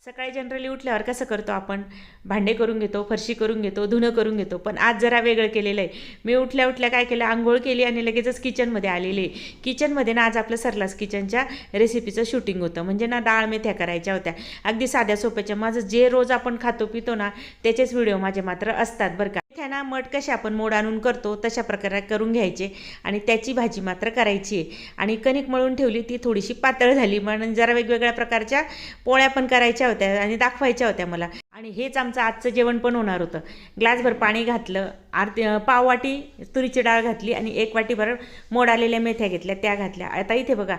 सकाळी जनरली उठल्यावर कसं करतो आपण, भांडे करून घेतो, फरशी करून घेतो, धुणं करून घेतो. पण आज जरा वेगळं केलेलं आहे. मी उठल्या उठल्या काय केलं, आंघोळ केली आणि लगेचच किचनमध्ये आलेली. किचनमध्ये ना आज आपलं सरलास किचनच्या रेसिपीचं शूटिंग होतं. म्हणजे ना डाळ मेथ्या करायच्या होत्या, अगदी साध्या सोप्याच्या. माझं जे रोज आपण खातो पितो ना त्याचेच व्हिडिओ माझे मात्र असतात बरं का. मेथ्या मठ कसे आपण मोड आणून करतो तशा प्रकारे करून घ्यायचे आणि त्याची भाजी मात्र करायची आहे. आणि कणिक मळून ठेवली, ती थोडीशी पातळ झाली म्हणून जरा वेगवेगळ्या प्रकारच्या पोळ्या पण करायच्या होत्या आणि दाखवायच्या होत्या मला. आणि हेच आमचं आजचं जेवण पण होणार होतं. ग्लासभर पाणी घातलं, पाव वाटी तुरीची डाळ घातली आणि 1 वाटीभर मोड आलेल्या मेथ्या घेतल्या, त्या घातल्या. आता इथे बघा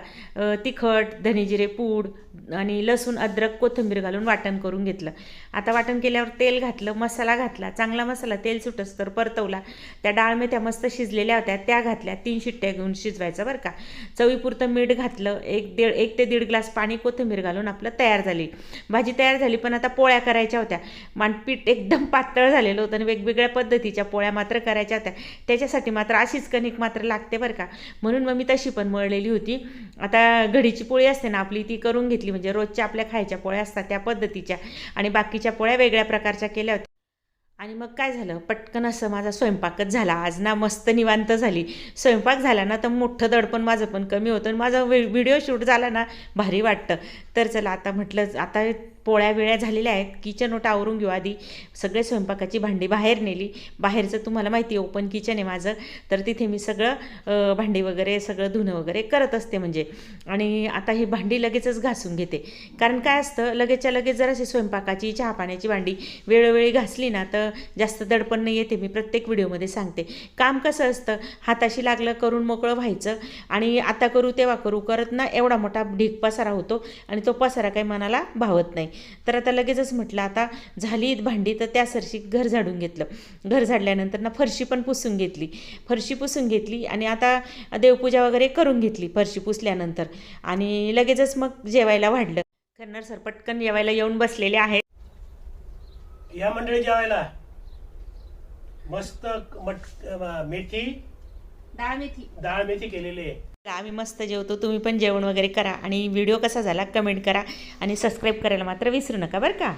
तिखट, धनेजिरे पूड आणि लसूण, अद्रक, कोथिंबीर घालून वाटण करून घेतलं. आता वाटण केल्यावर तेल घातलं, मसाला घातला, चांगला मसाला तेल सुटस तर परतवला. त्या डाळ मेथ्या मस्त शिजलेल्या होत्या त्या घातल्या, 3 शिट्ट्या घेऊन शिजवायचं बरं का. चवीपुरतं मीठ घातलं, 1 ते 1.5 ग्लास पाणी, कोथिंबीर घालून आपलं तयार झाली भाजी. तयार झाली. पण आता पोळ्या करायच्या होत्या. मानपीठ एकदम पातळ झालेलं होतं आणि वेगवेगळ्या पद्धतीच्या पोळ्या मात्र करायच्या होत्या. त्याच्यासाठी मात्र अशीच कणिक मात्र लागते बरं का. म्हणून मग मी तशी पण मळलेली होती. आता घडीची पोळी असते ना आपली, ती करून घेतली. म्हणजे रोजच्या आपल्या खायच्या पोळ्या असतात त्या पद्धतीच्या, आणि बाकीच्या पोळ्या वेगळ्या प्रकारच्या केल्या होत्या. आणि मग काय झालं, पटकन असं माझा स्वयंपाकच झाला आज ना. मस्त निवांत झाली. स्वयंपाक झाला ना तर मोठं दडपण माझं पण कमी होतं आणि माझा व्हिडिओ शूट झाला ना भारी वाटतं. तर चला आता म्हटलं, आता पोळ्या वेळ्या झालेल्या आहेत, किचन ओटा आवरून घेऊ आधी. सगळे स्वयंपाकाची भांडी बाहेर नेली. बाहेरचं तुम्हाला माहिती आहे ओपन किचन आहे माझं, तर तिथे मी सगळं भांडी वगैरे सगळं धुणं वगैरे करत असते म्हणजे. आणि आता ही भांडी लगेचच घासून घेते, कारण काय असतं लगेचच्या लगेच जर अशी स्वयंपाकाची चहा पाण्याची भांडी वेळोवेळी घासली ना तर जास्त दडपण नाही येते. मी प्रत्येक व्हिडिओमध्ये सांगते. काम कसं असतं, हाताशी लागलं करून मोकळं व्हायचं आणि आता करू तेव्हा करू करत ना एवढा मोठा ढीग पसारा होतो आणि तो पसारा काही मनाला भावत नाही. तर आता लगेचच म्हटलं आता झाली भांडी, तर त्या सरशी घर झाडून घेतलं. घर झाडल्यानंतर ना फरशी पण पुसून घेतली. फरशी पुसून घेतली आणि आता देवपूजा वगैरे करून घेतली फरशी पुसल्यानंतर. आणि लगेचच मग जेवायला वाढलं. खन्नार सर पटकन जेवायला येऊन बसलेले आहेत. या मंडळी जेवायला मस्त मेथी डाळ मेथी केलेली आहे. आम्ही मस्त जेवतो, तुम्ही पण जेवण वगैरे करा आणि व्हिडिओ कसा झाला कमेंट करा आणि सबस्क्राईब करायला मात्र विसरू नका बरं का.